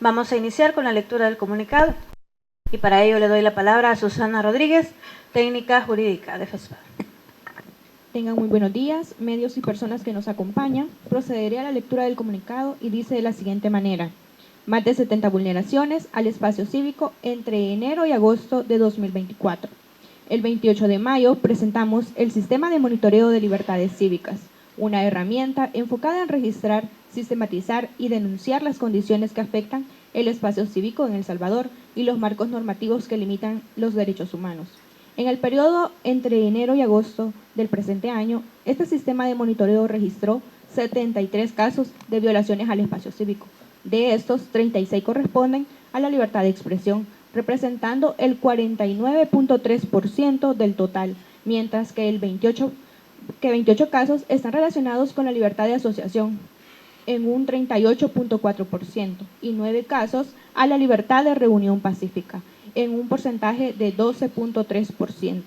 Vamos a iniciar con la lectura del comunicado y para ello le doy la palabra a Susana Rodríguez, técnica jurídica de FESPAD. Tengan muy buenos días, medios y personas que nos acompañan. Procederé a la lectura del comunicado y dice de la siguiente manera. Más de 70 vulneraciones al espacio cívico entre enero y agosto de 2024. El 28 de mayo presentamos el Sistema de Monitoreo de Libertades Cívicas, una herramienta enfocada en registrar, sistematizar y denunciar las condiciones que afectan el espacio cívico en El Salvador y los marcos normativos que limitan los derechos humanos. En el periodo entre enero y agosto del presente año, este sistema de monitoreo registró 73 casos de violaciones al espacio cívico. De estos, 36 corresponden a la libertad de expresión, representando el 49.3% del total, mientras que 28 casos están relacionados con la libertad de asociación, en un 38.4%, y 9 casos a la libertad de reunión pacífica, en un porcentaje de 12.3%.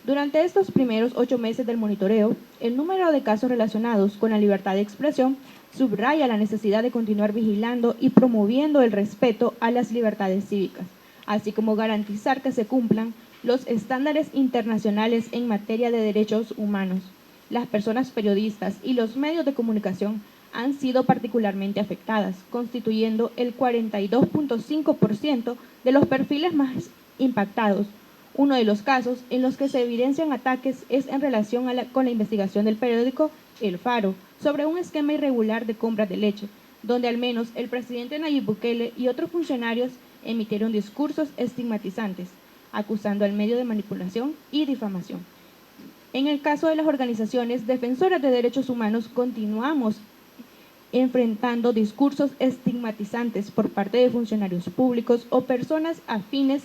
Durante estos primeros 8 meses del monitoreo, el número de casos relacionados con la libertad de expresión subraya la necesidad de continuar vigilando y promoviendo el respeto a las libertades cívicas, así como garantizar que se cumplan los estándares internacionales en materia de derechos humanos. Las personas periodistas y los medios de comunicación han sido particularmente afectadas, constituyendo el 42.5% de los perfiles más impactados. Uno de los casos en los que se evidencian ataques es en relación con la investigación del periódico El Faro sobre un esquema irregular de compras de leche, donde al menos el presidente Nayib Bukele y otros funcionarios emitieron discursos estigmatizantes, acusando al medio de manipulación y difamación. En el caso de las organizaciones defensoras de derechos humanos, continuamos enfrentando discursos estigmatizantes por parte de funcionarios públicos o personas afines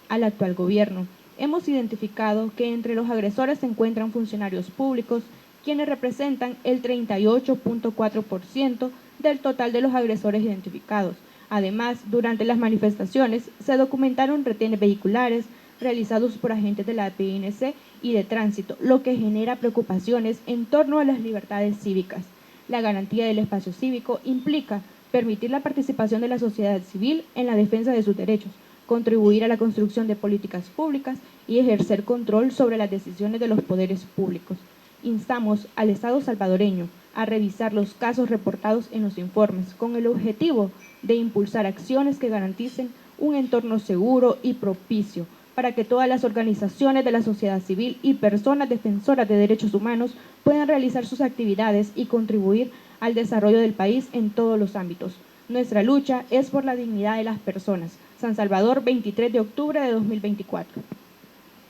al actual gobierno. Hemos identificado que entre los agresores se encuentran funcionarios públicos, quienes representan el 38.4% del total de los agresores identificados. Además, durante las manifestaciones se documentaron retenes vehiculares realizados por agentes de la PNC y de tránsito, lo que genera preocupaciones en torno a las libertades cívicas. La garantía del espacio cívico implica permitir la participación de la sociedad civil en la defensa de sus derechos, contribuir a la construcción de políticas públicas y ejercer control sobre las decisiones de los poderes públicos. Instamos al Estado salvadoreño a revisar los casos reportados en los informes con el objetivo de impulsar acciones que garanticen un entorno seguro y propicio para que todas las organizaciones de la sociedad civil y personas defensoras de derechos humanos puedan realizar sus actividades y contribuir al desarrollo del país en todos los ámbitos. Nuestra lucha es por la dignidad de las personas. San Salvador, 23 de octubre de 2024.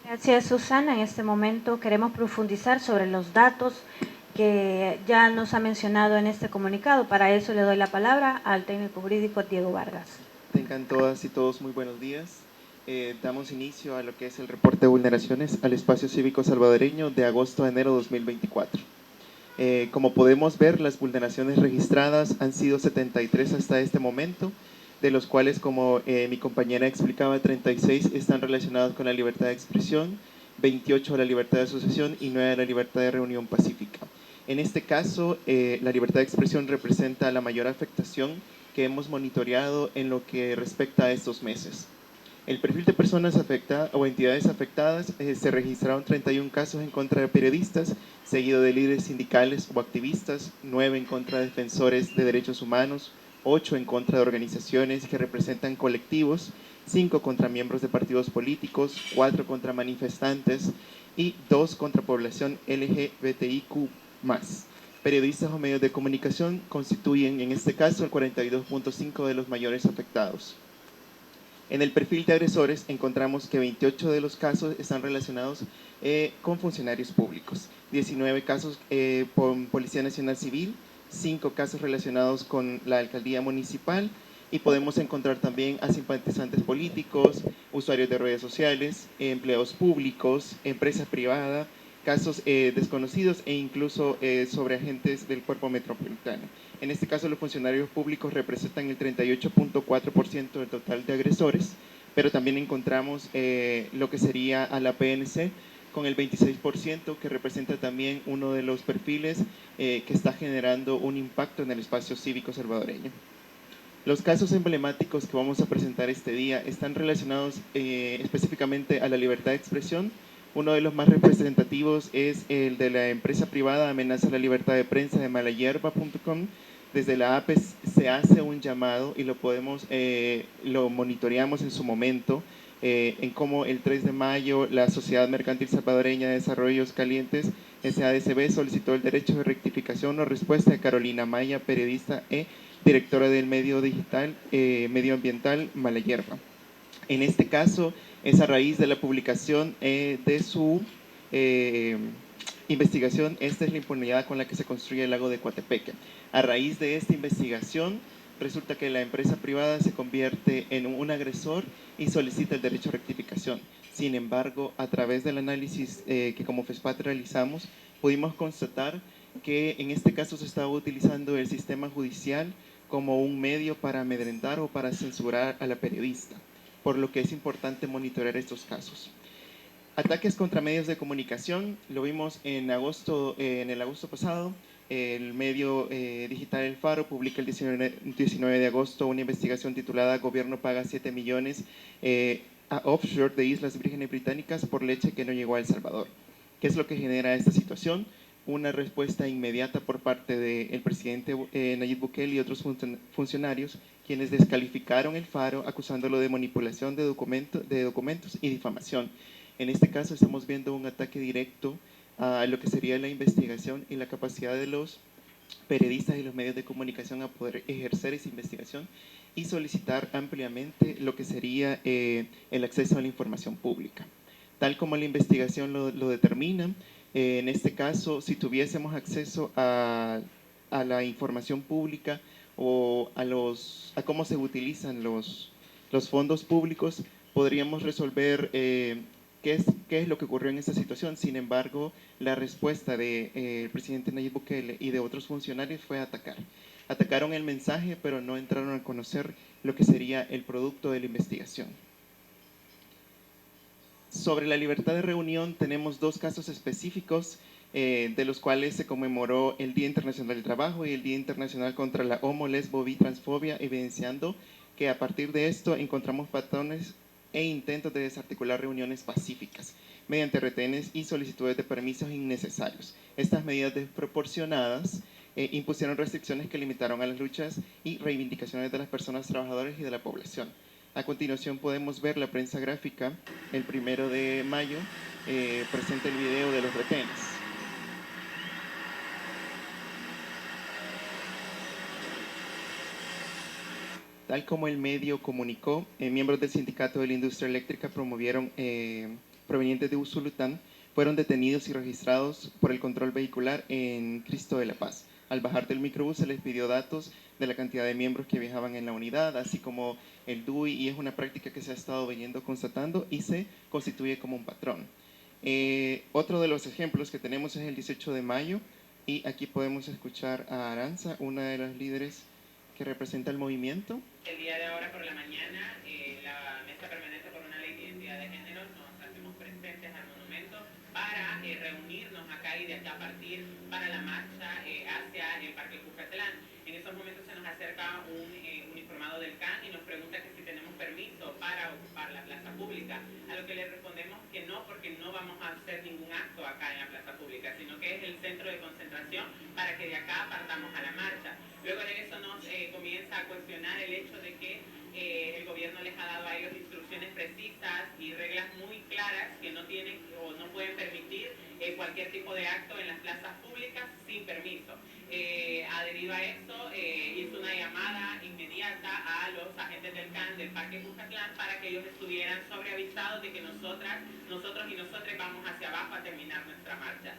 Gracias, Susana. En este momento queremos profundizar sobre los datos que ya nos ha mencionado en este comunicado. Para eso le doy la palabra al técnico jurídico Diego Vargas. Tengan todas y todos muy buenos días. Damos inicio a lo que es el reporte de vulneraciones al espacio cívico salvadoreño de agosto a enero de 2024. Como podemos ver, las vulneraciones registradas han sido 73 hasta este momento, de los cuales, como mi compañera explicaba, 36 están relacionados con la libertad de expresión, 28 a la libertad de asociación y 9 a la libertad de reunión pacífica. En este caso, la libertad de expresión representa la mayor afectación que hemos monitoreado en lo que respecta a estos meses. El perfil de personas afectadas o entidades afectadas, se registraron 31 casos en contra de periodistas, seguido de líderes sindicales o activistas, 9 en contra de defensores de derechos humanos, 8 en contra de organizaciones que representan colectivos, 5 contra miembros de partidos políticos, 4 contra manifestantes y 2 contra población LGBTIQ+. Periodistas o medios de comunicación constituyen en este caso el 42.5% de los mayores afectados. En el perfil de agresores encontramos que 28 de los casos están relacionados con funcionarios públicos, 19 casos con Policía Nacional Civil, 5 casos relacionados con la alcaldía municipal y podemos encontrar también a simpatizantes políticos, usuarios de redes sociales, empleados públicos, empresas privadas, casos desconocidos e incluso sobre agentes del cuerpo metropolitano. En este caso, los funcionarios públicos representan el 38.4% del total de agresores, pero también encontramos lo que sería a la PNC con el 26%, que representa también uno de los perfiles que está generando un impacto en el espacio cívico salvadoreño. Los casos emblemáticos que vamos a presentar este día están relacionados específicamente a la libertad de expresión. Uno de los más representativos es el de la empresa privada Amenaza a la Libertad de Prensa de malayerba.com. Desde la APE se hace un llamado y lo monitoreamos en su momento, en cómo el 3 de mayo la Sociedad Mercantil Salvadoreña de Desarrollos Calientes, SADCB, solicitó el derecho de rectificación o respuesta de Carolina Maya, periodista directora del medio digital medioambiental Malayerba. En este caso, es a raíz de la publicación de su investigación, esta es la impunidad con la que se construye el lago de Coatepeque. A raíz de esta investigación, resulta que la empresa privada se convierte en un agresor y solicita el derecho a rectificación. Sin embargo, a través del análisis que como FESPAT realizamos, pudimos constatar que en este caso se estaba utilizando el sistema judicial como un medio para amedrentar o para censurar a la periodista, por lo que es importante monitorear estos casos. Ataques contra medios de comunicación, lo vimos en el agosto pasado. El medio digital El Faro publica el 19 de agosto una investigación titulada Gobierno paga 7 millones a offshore de Islas Vírgenes Británicas por leche que no llegó a El Salvador. ¿Qué es lo que genera esta situación? Una respuesta inmediata por parte del presidente Nayib Bukele y otros funcionarios, quienes descalificaron El Faro acusándolo de manipulación de documentos y difamación. En este caso estamos viendo un ataque directo a lo que sería la investigación y la capacidad de los periodistas y los medios de comunicación a poder ejercer esa investigación y solicitar ampliamente lo que sería el acceso a la información pública. Tal como la investigación lo determina, en este caso, si tuviésemos acceso a la información pública o a cómo se utilizan los fondos públicos, podríamos resolver qué es lo que ocurrió en esta situación. Sin embargo, la respuesta del presidente Nayib Bukele y de otros funcionarios fue atacar. Atacaron el mensaje, pero no entraron a conocer lo que sería el producto de la investigación. Sobre la libertad de reunión tenemos dos casos específicos de los cuales se conmemoró el Día Internacional del Trabajo y el Día Internacional contra la Homo, Lesbo, Bi, Transfobia, evidenciando que a partir de esto encontramos patrones e intentos de desarticular reuniones pacíficas mediante retenes y solicitudes de permisos innecesarios. Estas medidas desproporcionadas impusieron restricciones que limitaron a las luchas y reivindicaciones de las personas trabajadoras y de la población. A continuación podemos ver la prensa gráfica, el 1 de mayo, presenta el video de los retenes. Tal como el medio comunicó, miembros del Sindicato de la Industria Eléctrica provenientes de Usulután fueron detenidos y registrados por el control vehicular en Cristo de la Paz. Al bajar del microbús se les pidió datos de la cantidad de miembros que viajaban en la unidad, así como el DUI, y es una práctica que se ha estado veniendo constatando y se constituye como un patrón. Otro de los ejemplos que tenemos es el 18 de mayo, y aquí podemos escuchar a Aranza, una de las líderes que representa el movimiento. El día de ahora por la mañana, la Mesa Permanente por una Ley de Identidad de Género nos hacemos presentes al monumento para reunirnos acá y de acá partir para la marcha hacia el Parque Cuscatlán. En esos momentos se nos acerca un uniformado del CAN y nos pregunta que si tenemos permiso para ocupar la plaza pública, a lo que le respondemos que no, porque no vamos a hacer ningún acto acá en la plaza pública, sino que es el centro de concentración para que de acá partamos a la marcha. Luego de eso nos comienza a cuestionar el hecho de que el gobierno les ha dado a ellos instrucciones precisas y reglas muy claras que no tienen o no pueden permitir cualquier tipo de acto en las plazas públicas sin permiso. Adherido a esto, hizo una llamada inmediata a los agentes del CAN del Parque Cuscatlán para que ellos estuvieran sobreavisados de que nosotros y nosotros vamos hacia abajo a terminar nuestra marcha.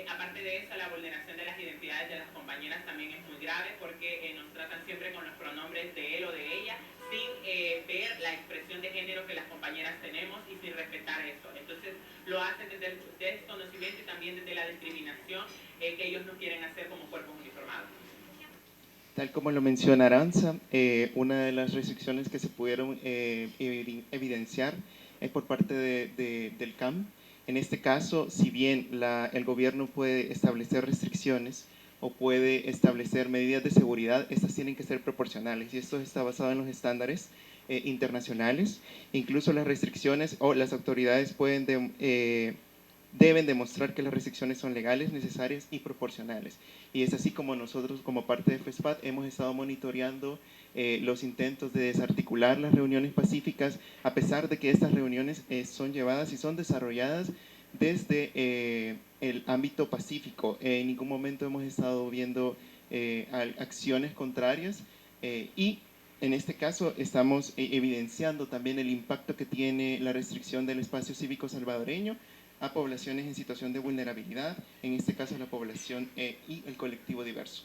Aparte de eso, la vulneración de las identidades de las compañeras también es muy grave porque nos tratan siempre con los pronombres de él o de ella sin ver la expresión de género que las compañeras tenemos y sin respetar eso. Entonces lo hacen desde el desconocimiento y también desde la discriminación que ellos no quieren hacer como cuerpos uniformados. Tal como lo menciona Aranza, una de las restricciones que se pudieron evidenciar es por parte del CAM. En este caso, si bien el gobierno puede establecer restricciones, o puede establecer medidas de seguridad, estas tienen que ser proporcionales, y esto está basado en los estándares internacionales. Incluso las restricciones o las autoridades deben demostrar que las restricciones son legales, necesarias y proporcionales. Y es así como nosotros, como parte de FESPAD, hemos estado monitoreando los intentos de desarticular las reuniones pacíficas, a pesar de que estas reuniones son llevadas y son desarrolladas desde el ámbito pacífico. En ningún momento hemos estado viendo acciones contrarias y en este caso estamos evidenciando también el impacto que tiene la restricción del espacio cívico salvadoreño a poblaciones en situación de vulnerabilidad, en este caso la población y el colectivo diverso.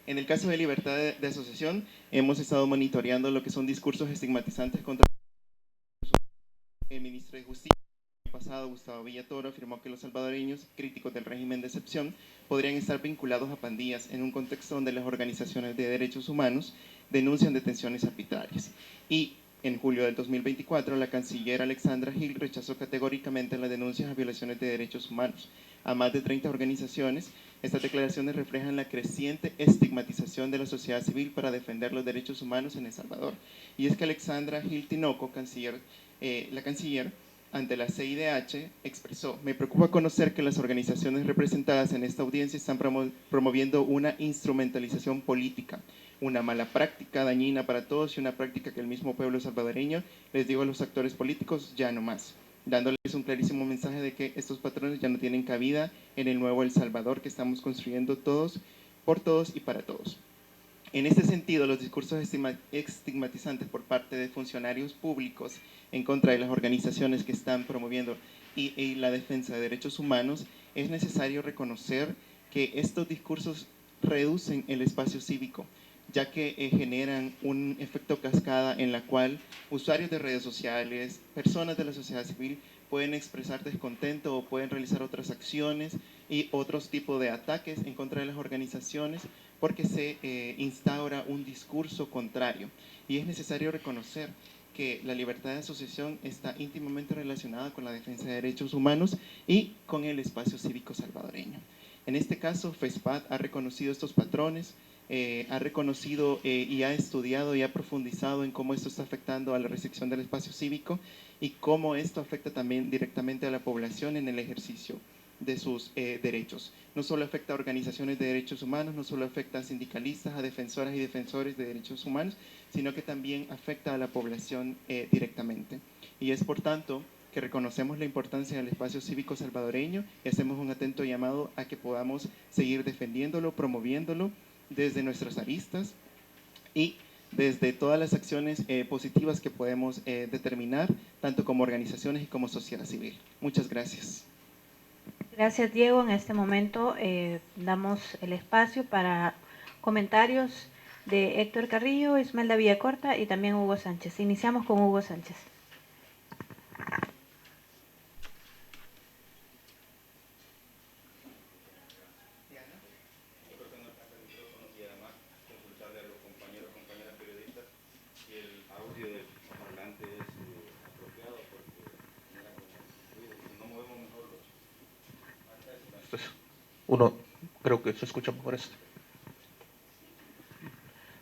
En el caso de libertad de asociación, hemos estado monitoreando lo que son discursos estigmatizantes contra el ministro de Justicia. El pasado, Gustavo Villatoro, afirmó que los salvadoreños, críticos del régimen de excepción, podrían estar vinculados a pandillas en un contexto donde las organizaciones de derechos humanos denuncian detenciones arbitrarias. Y en julio del 2024, la canciller Alexandra Hill rechazó categóricamente las denuncias a violaciones de derechos humanos a más de 30 organizaciones. Estas declaraciones reflejan la creciente estigmatización de la sociedad civil para defender los derechos humanos en El Salvador. Y es que Alexandra Hill Tinoco, la canciller, ante la CIDH, expresó: me preocupa conocer que las organizaciones representadas en esta audiencia están promoviendo una instrumentalización política, una mala práctica dañina para todos y una práctica que el mismo pueblo salvadoreño les dijo a los actores políticos ya no más, dándoles un clarísimo mensaje de que estos patrones ya no tienen cabida en el nuevo El Salvador que estamos construyendo todos, por todos y para todos. En este sentido, los discursos estigmatizantes por parte de funcionarios públicos en contra de las organizaciones que están promoviendo y la defensa de derechos humanos, es necesario reconocer que estos discursos reducen el espacio cívico, ya que generan un efecto cascada en la cual usuarios de redes sociales, personas de la sociedad civil pueden expresar descontento o pueden realizar otras acciones y otros tipos de ataques en contra de las organizaciones porque se instaura un discurso contrario. Y es necesario reconocer que la libertad de asociación está íntimamente relacionada con la defensa de derechos humanos y con el espacio cívico salvadoreño. En este caso, FESPAD ha reconocido estos patrones, ha reconocido y ha estudiado y ha profundizado en cómo esto está afectando a la restricción del espacio cívico y cómo esto afecta también directamente a la población en el ejercicio de sus derechos. No solo afecta a organizaciones de derechos humanos, no solo afecta a sindicalistas, a defensoras y defensores de derechos humanos, sino que también afecta a la población directamente. Y es por tanto que reconocemos la importancia del espacio cívico salvadoreño y hacemos un atento llamado a que podamos seguir defendiéndolo, promoviéndolo desde nuestras aristas y desde todas las acciones positivas que podemos determinar, tanto como organizaciones y como sociedad civil. Muchas gracias. Gracias, Diego. En este momento damos el espacio para comentarios de Héctor Carrillo, Ismelda Villacorta y también Hugo Sánchez. Iniciamos con Hugo Sánchez. Uno, creo que se escucha mejor esto.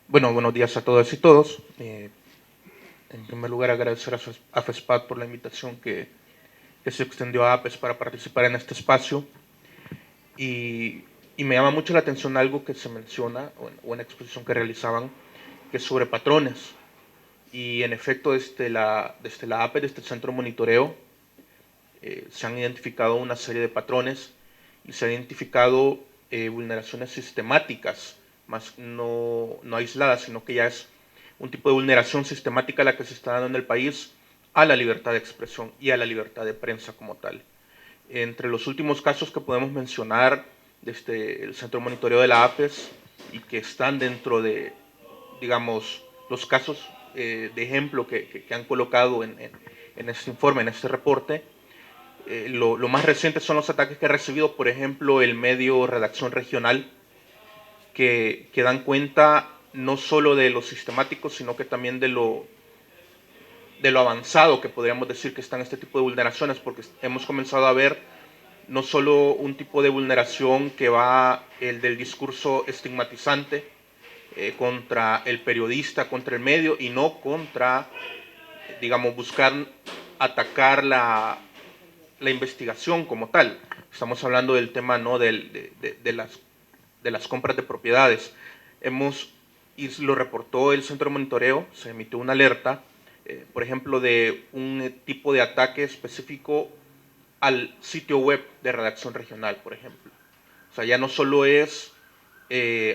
Bueno, buenos días a todas y todos. En primer lugar, agradecer a FESPAD por la invitación que se extendió a APES para participar en este espacio. Y me llama mucho la atención algo que se menciona, o en la exposición que realizaban, que es sobre patrones. Y en efecto, desde la APES, desde el Centro de Monitoreo, se han identificado una serie de patrones y se han identificado vulneraciones sistemáticas, más no aisladas, sino que ya es un tipo de vulneración sistemática la que se está dando en el país a la libertad de expresión y a la libertad de prensa como tal. Entre los últimos casos que podemos mencionar desde el Centro de Monitoreo de la APES y que están dentro de, digamos, los casos de ejemplo que han colocado en este informe, en este reporte, lo más reciente son los ataques que ha recibido, por ejemplo, el medio Redacción Regional, que dan cuenta no solo de lo sistemático, sino que también de lo avanzado que podríamos decir que están este tipo de vulneraciones, porque hemos comenzado a ver no solo un tipo de vulneración que va el del discurso estigmatizante contra el periodista, contra el medio, y no contra, digamos, buscar atacar la investigación como tal. Estamos hablando del tema, ¿no?, de las compras de propiedades. Y lo reportó el Centro de Monitoreo, se emitió una alerta, por ejemplo, de un tipo de ataque específico al sitio web de Redacción Regional, por ejemplo. O sea, ya no solo es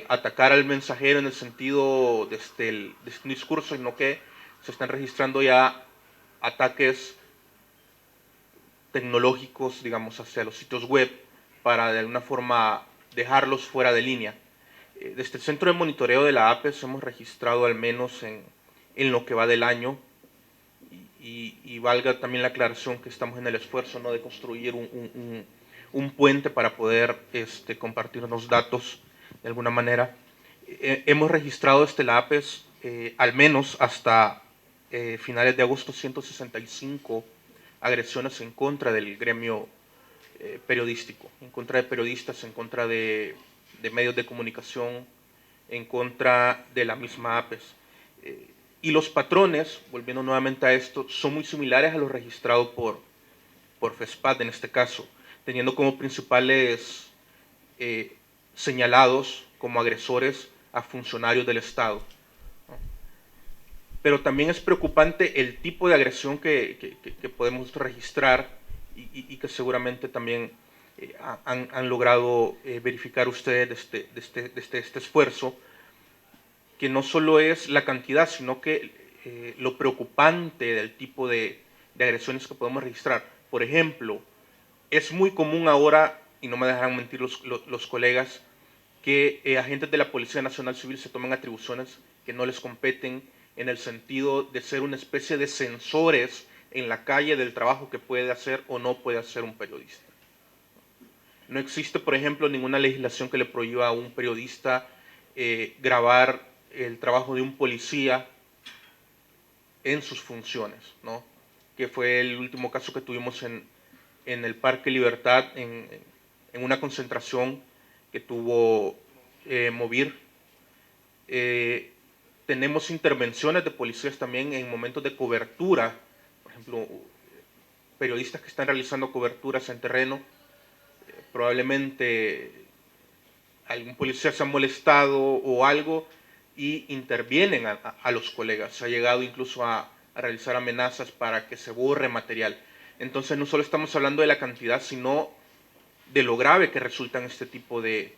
atacar al mensajero en el sentido de este discurso, sino que se están registrando ya ataques tecnológicos, digamos, hacia los sitios web para de alguna forma dejarlos fuera de línea. Desde el Centro de Monitoreo de la APES hemos registrado al menos en lo que va del año, y valga también la aclaración que estamos en el esfuerzo, ¿no?, de construir un puente para poder compartirnos datos de alguna manera. Hemos registrado desde la APES al menos hasta finales de agosto 165 agresiones en contra del gremio periodístico, en contra de periodistas, en contra de medios de comunicación, en contra de la misma APES. Y los patrones, volviendo nuevamente a esto, son muy similares a los registrados por FESPAD en este caso, teniendo como principales señalados como agresores a funcionarios del Estado. Pero también es preocupante el tipo de agresión que podemos registrar y que seguramente también han logrado verificar ustedes de este esfuerzo, que no solo es la cantidad, sino que lo preocupante del tipo de agresiones que podemos registrar. Por ejemplo, es muy común ahora, y no me dejarán mentir los colegas, que agentes de la Policía Nacional Civil se tomen atribuciones que no les competen, en el sentido de ser una especie de censores en la calle del trabajo que puede hacer o no puede hacer un periodista. No existe, por ejemplo, ninguna legislación que le prohíba a un periodista grabar el trabajo de un policía en sus funciones, ¿no?, que fue el último caso que tuvimos en el Parque Libertad, en una concentración que tuvo Movir. Tenemos intervenciones de policías también en momentos de cobertura, por ejemplo, periodistas que están realizando coberturas en terreno, probablemente algún policía se ha molestado o algo y intervienen a los colegas. Se ha llegado incluso a realizar amenazas para que se borre material. Entonces no solo estamos hablando de la cantidad, sino de lo grave que resultan este tipo de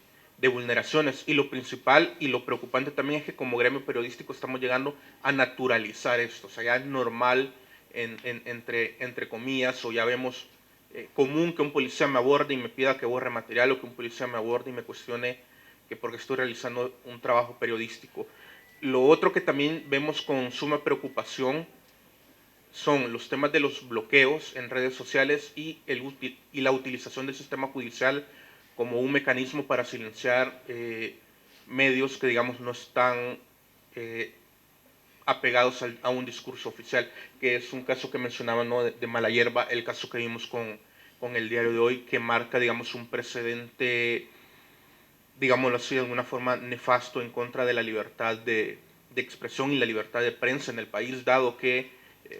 vulneraciones. Y lo principal y lo preocupante también es que como gremio periodístico estamos llegando a naturalizar esto. O sea, ya es normal, entre comillas, o ya vemos común que un policía me aborde y me pida que borre material, o que un policía me aborde y me cuestione que porque estoy realizando un trabajo periodístico. Lo otro que también vemos con suma preocupación son los temas de los bloqueos en redes sociales y la utilización del sistema judicial como un mecanismo para silenciar medios que, digamos, no están apegados a un discurso oficial, que es un caso que mencionaba, ¿no?, de Mala Hierba, el caso que vimos con el Diario de Hoy, que marca, digamos, un precedente, digámoslo así, de alguna forma nefasto en contra de la libertad de expresión y la libertad de prensa en el país, dado que,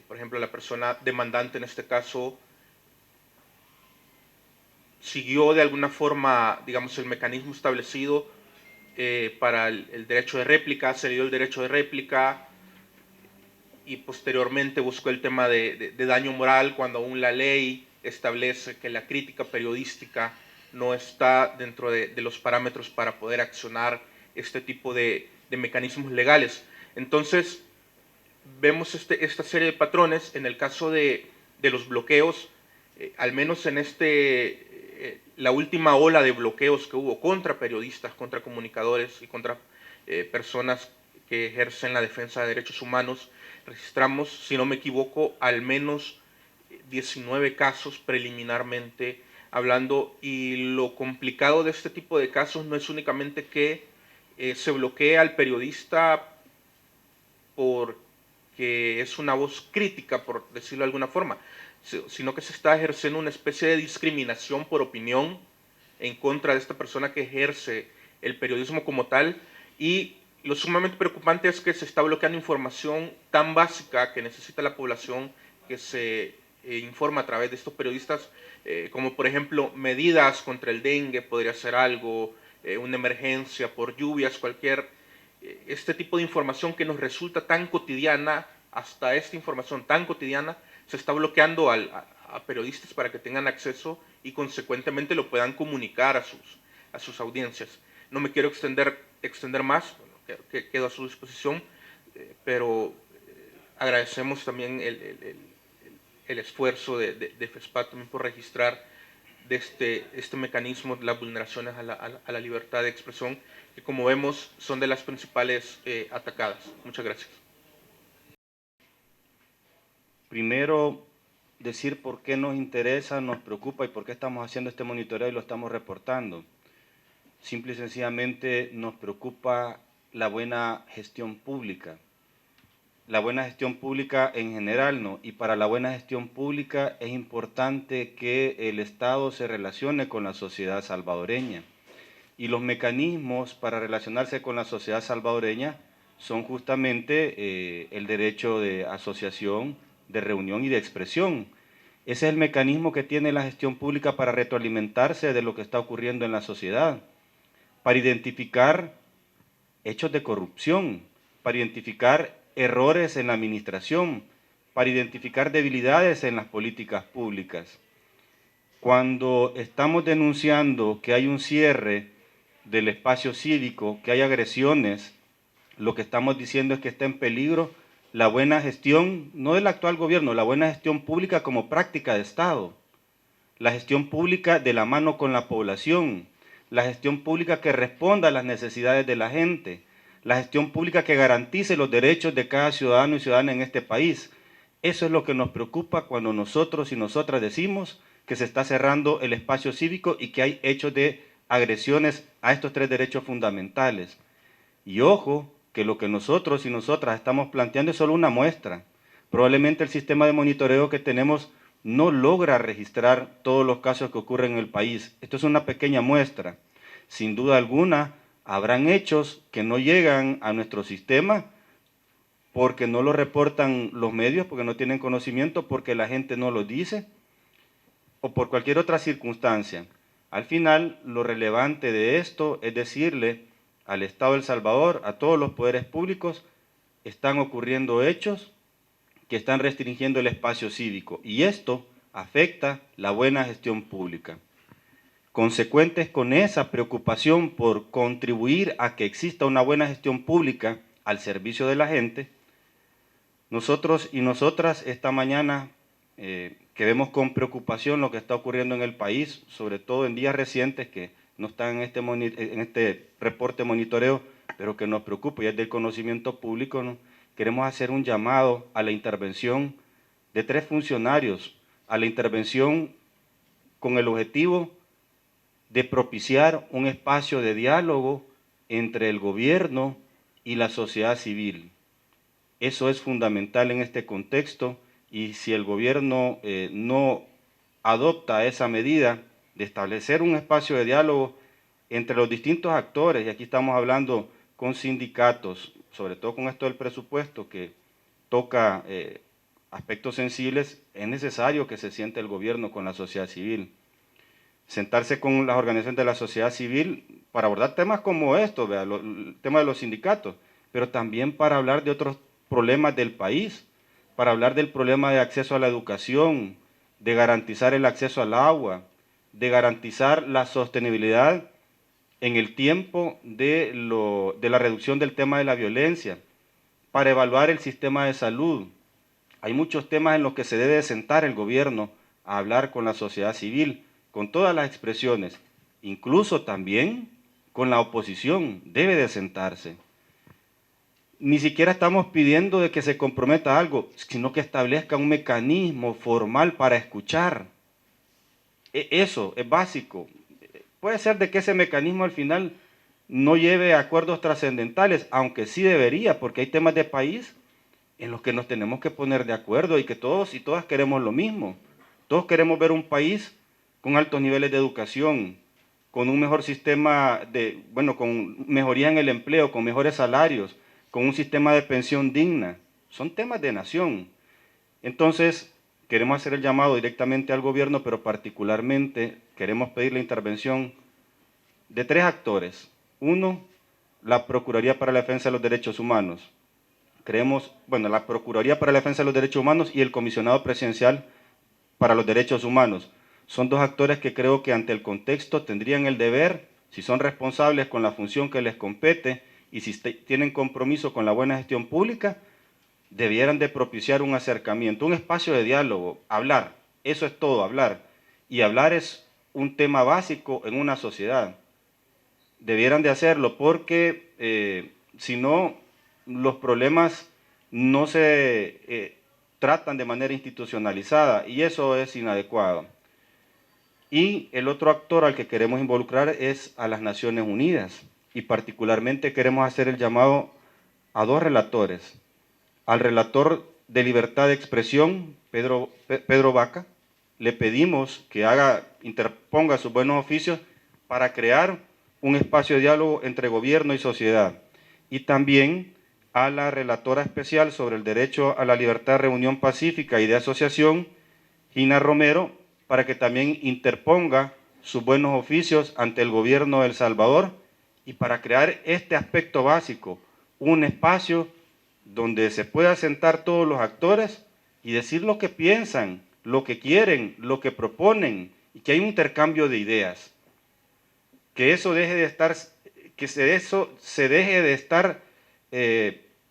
por ejemplo, la persona demandante en este caso siguió de alguna forma, digamos, el mecanismo establecido para el derecho de réplica, se le dio el derecho de réplica y posteriormente buscó el tema de daño moral, cuando aún la ley establece que la crítica periodística no está dentro de los parámetros para poder accionar este tipo de mecanismos legales. Entonces, vemos esta serie de patrones. En el caso de los bloqueos, al menos en la última ola de bloqueos que hubo contra periodistas, contra comunicadores y contra personas que ejercen la defensa de derechos humanos, registramos, si no me equivoco, al menos 19 casos preliminarmente hablando. Y lo complicado de este tipo de casos no es únicamente que se bloquea al periodista por que es una voz crítica, por decirlo de alguna forma, sino que se está ejerciendo una especie de discriminación por opinión en contra de esta persona que ejerce el periodismo como tal. Y lo sumamente preocupante es que se está bloqueando información tan básica que necesita la población, que se informa a través de estos periodistas, como por ejemplo medidas contra el dengue, podría ser algo, una emergencia por lluvias, cualquier, este tipo de información que nos resulta tan cotidiana, hasta esta información tan cotidiana, se está bloqueando a periodistas para que tengan acceso y consecuentemente lo puedan comunicar a sus audiencias. No me quiero extender más, bueno, quedo a su disposición, pero agradecemos también el esfuerzo de FESPAT también por registrar de este mecanismo de las vulneraciones a la libertad de expresión, que como vemos son de las principales atacadas. Muchas gracias. Primero, decir por qué nos interesa, nos preocupa y por qué estamos haciendo este monitoreo y lo estamos reportando. Simple y sencillamente nos preocupa la buena gestión pública. La buena gestión pública en general, ¿no? Y para la buena gestión pública es importante que el Estado se relacione con la sociedad salvadoreña. Y los mecanismos para relacionarse con la sociedad salvadoreña son justamente el derecho de asociación, de reunión y de expresión. Ese es el mecanismo que tiene la gestión pública para retroalimentarse de lo que está ocurriendo en la sociedad, para identificar hechos de corrupción, para identificar errores en la administración, para identificar debilidades en las políticas públicas. Cuando estamos denunciando que hay un cierre del espacio cívico, que hay agresiones, lo que estamos diciendo es que está en peligro la buena gestión, no del actual gobierno, la buena gestión pública como práctica de Estado, la gestión pública de la mano con la población, la gestión pública que responda a las necesidades de la gente, la gestión pública que garantice los derechos de cada ciudadano y ciudadana en este país. Eso es lo que nos preocupa cuando nosotros y nosotras decimos que se está cerrando el espacio cívico y que hay hechos de agresiones a estos tres derechos fundamentales. Y ojo, que lo que nosotros y nosotras estamos planteando es solo una muestra. Probablemente el sistema de monitoreo que tenemos no logra registrar todos los casos que ocurren en el país. Esto es una pequeña muestra. Sin duda alguna, habrán hechos que no llegan a nuestro sistema porque no lo reportan los medios, porque no tienen conocimiento, porque la gente no lo dice, o por cualquier otra circunstancia. Al final, lo relevante de esto es decirle al Estado de El Salvador, a todos los poderes públicos, están ocurriendo hechos que están restringiendo el espacio cívico, y esto afecta la buena gestión pública. Consecuentes con esa preocupación por contribuir a que exista una buena gestión pública al servicio de la gente, nosotros y nosotras esta mañana que vemos con preocupación lo que está ocurriendo en el país, sobre todo en días recientes que no están en este reporte monitoreo, pero que nos preocupa y es del conocimiento público, ¿no? Queremos hacer un llamado a la intervención de 3 funcionarios, a la intervención con el objetivo de propiciar un espacio de diálogo entre el gobierno y la sociedad civil. Eso es fundamental en este contexto, y si el gobierno no adopta esa medida de establecer un espacio de diálogo entre los distintos actores, y aquí estamos hablando con sindicatos, sobre todo con esto del presupuesto que toca aspectos sensibles, es necesario que se siente el gobierno con la sociedad civil. Sentarse con las organizaciones de la sociedad civil para abordar temas como esto, el tema de los sindicatos, pero también para hablar de otros problemas del país, para hablar del problema de acceso a la educación, de garantizar el acceso al agua, de garantizar la sostenibilidad en el tiempo de la reducción del tema de la violencia, para evaluar el sistema de salud. Hay muchos temas en los que se debe sentar el gobierno a hablar con la sociedad civil, con todas las expresiones, incluso también con la oposición, debe de sentarse. Ni siquiera estamos pidiendo de que se comprometa algo, sino que establezca un mecanismo formal para escuchar. Eso es básico. Puede ser de que ese mecanismo al final no lleve a acuerdos trascendentales, aunque sí debería, porque hay temas de país en los que nos tenemos que poner de acuerdo y que todos y todas queremos lo mismo. Todos queremos ver un país con altos niveles de educación, con un mejor sistema con mejoría en el empleo, con mejores salarios, con un sistema de pensión digna. Son temas de nación. Entonces, queremos hacer el llamado directamente al gobierno, pero particularmente queremos pedir la intervención de 3 actores. Uno, la Procuraduría para la Defensa de los Derechos Humanos. La Procuraduría para la Defensa de los Derechos Humanos y el Comisionado Presidencial para los Derechos Humanos. Son 2 actores que creo que ante el contexto tendrían el deber, si son responsables con la función que les compete y si tienen compromiso con la buena gestión pública, debieran de propiciar un acercamiento, un espacio de diálogo, hablar. Eso es todo, hablar. Y hablar es un tema básico en una sociedad. Debieran de hacerlo porque si no, los problemas no se tratan de manera institucionalizada y eso es inadecuado. Y el otro actor al que queremos involucrar es a las Naciones Unidas y particularmente queremos hacer el llamado a 2 relatores. Al relator de libertad de expresión, Pedro Vaca, le pedimos que interponga sus buenos oficios para crear un espacio de diálogo entre gobierno y sociedad. Y también a la relatora especial sobre el derecho a la libertad de reunión pacífica y de asociación, Gina Romero, para que también interponga sus buenos oficios ante el gobierno de El Salvador y para crear este aspecto básico, un espacio donde se pueda sentar todos los actores y decir lo que piensan, lo que quieren, lo que proponen, y que hay un intercambio de ideas. Que eso deje de estar, se deje de estar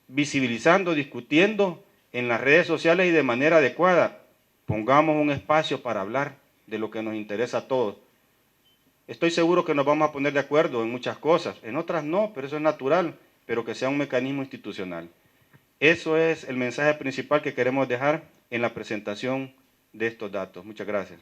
visibilizando, discutiendo en las redes sociales y de manera adecuada. Pongamos un espacio para hablar de lo que nos interesa a todos. Estoy seguro que nos vamos a poner de acuerdo en muchas cosas, en otras no, pero eso es natural, pero que sea un mecanismo institucional. Eso es el mensaje principal que queremos dejar en la presentación de estos datos. Muchas gracias.